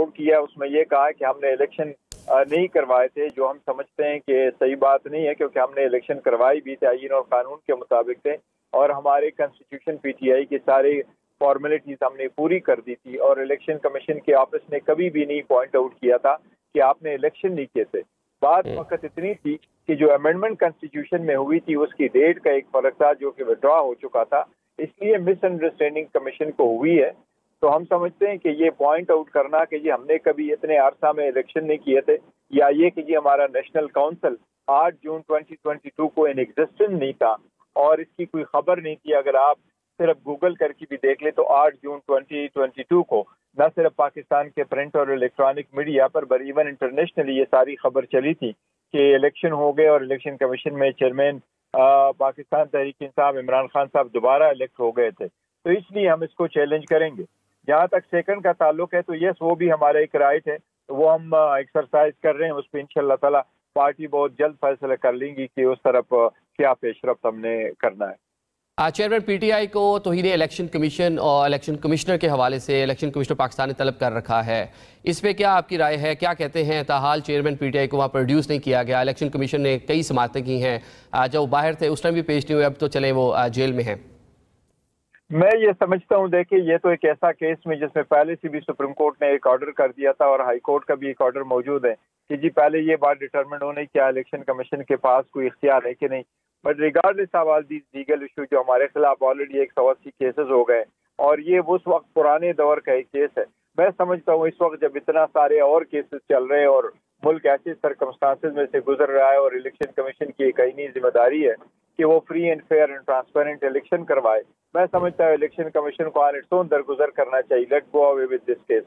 Out किया, उसमें ये कहा कि हमने इलेक्शन नहीं करवाए थे, जो हम समझते हैं कि सही बात नहीं है, क्योंकि हमने इलेक्शन करवाई भी थे, आईन और कानून के मुताबिक थे, और हमारे कॉन्स्टिट्यूशन पीटीआई की सारी फॉर्मेलिटीज हमने पूरी कर दी थी, और इलेक्शन कमीशन के ऑफिस ने कभी भी नहीं पॉइंट आउट किया था कि आपने इलेक्शन नहीं किए थे। बात वक्त इतनी थी कि जो अमेंडमेंट कॉन्स्टिट्यूशन में हुई थी उसकी डेट का एक फर्क था जो कि विड्रॉ हो चुका था, इसलिए मिसअंडरस्टैंडिंग कमीशन को हुई है। तो हम समझते हैं कि ये पॉइंट आउट करना कि जी हमने कभी इतने अरसा में इलेक्शन नहीं किए थे, या ये कि जी हमारा नेशनल काउंसिल 8 जून 2022 को इन एग्जिस्टेंस नहीं था और इसकी कोई खबर नहीं थी। अगर आप सिर्फ गूगल करके भी देख ले तो 8 जून 2022 को न सिर्फ पाकिस्तान के प्रिंट और इलेक्ट्रॉनिक मीडिया पर इवन इंटरनेशनली ये सारी खबर चली थी कि इलेक्शन हो गए और इलेक्शन कमीशन में चेयरमैन पाकिस्तान तहरीक इंसाफ इमरान खान साहब दोबारा इलेक्ट हो गए थे। तो इसलिए हम इसको चैलेंज करेंगे। जहाँ तक सेकंड का ताल्लुक है तो यस, वो भी हमारा एक राइट है, तो वो हम एक्सरसाइज कर रहे हैं, उस पर इंशाल्लाह ताला पार्टी बहुत जल्द फैसला कर लेंगी कि उस तरफ क्या पेशरफ्त हमने करना है। चेयरमैन पीटीआई को तौहीन इलेक्शन कमीशन और इलेक्शन कमिश्नर के हवाले से इलेक्शन कमिश्नर पाकिस्तान ने तलब कर रखा है, इस पे क्या आपकी राय है? क्या कहते हैं? ताहाल चेयरमैन पीटीआई को वहाँ प्रोड्यूस नहीं किया गया, इलेक्शन कमीशन ने कई समातें की हैं, जब वो बाहर थे उस टाइम भी पेश नहीं हुए, अब तो चले वो जेल में हैं। मैं ये समझता हूँ, देखिए ये तो एक ऐसा केस में जिसमें पहले से भी सुप्रीम कोर्ट ने एक ऑर्डर कर दिया था और हाई कोर्ट का भी एक ऑर्डर मौजूद है कि जी पहले ये बात डिटरमिन होने क्या इलेक्शन कमीशन के पास कोई इख्तियार है कि नहीं। But regardless of all these legal issue जो हमारे खिलाफ ऑलरेडी 180 केसेस हो गए और ये उस वक्त पुराने दौर का एक केस है। मैं समझता हूँ इस वक्त जब इतना सारे और केसेस चल रहे हैं और मुल्क ऐसे सर्कमस्टांसेस में से गुजर रहा है और इलेक्शन कमीशन की एक आईनी जिम्मेदारी है कि वो free and fair and transparent election करवाए, मैं समझता हूँ इलेक्शन कमीशन को ऑन इट्स ओन दरगुजर करना चाहिए। Let go away with this case.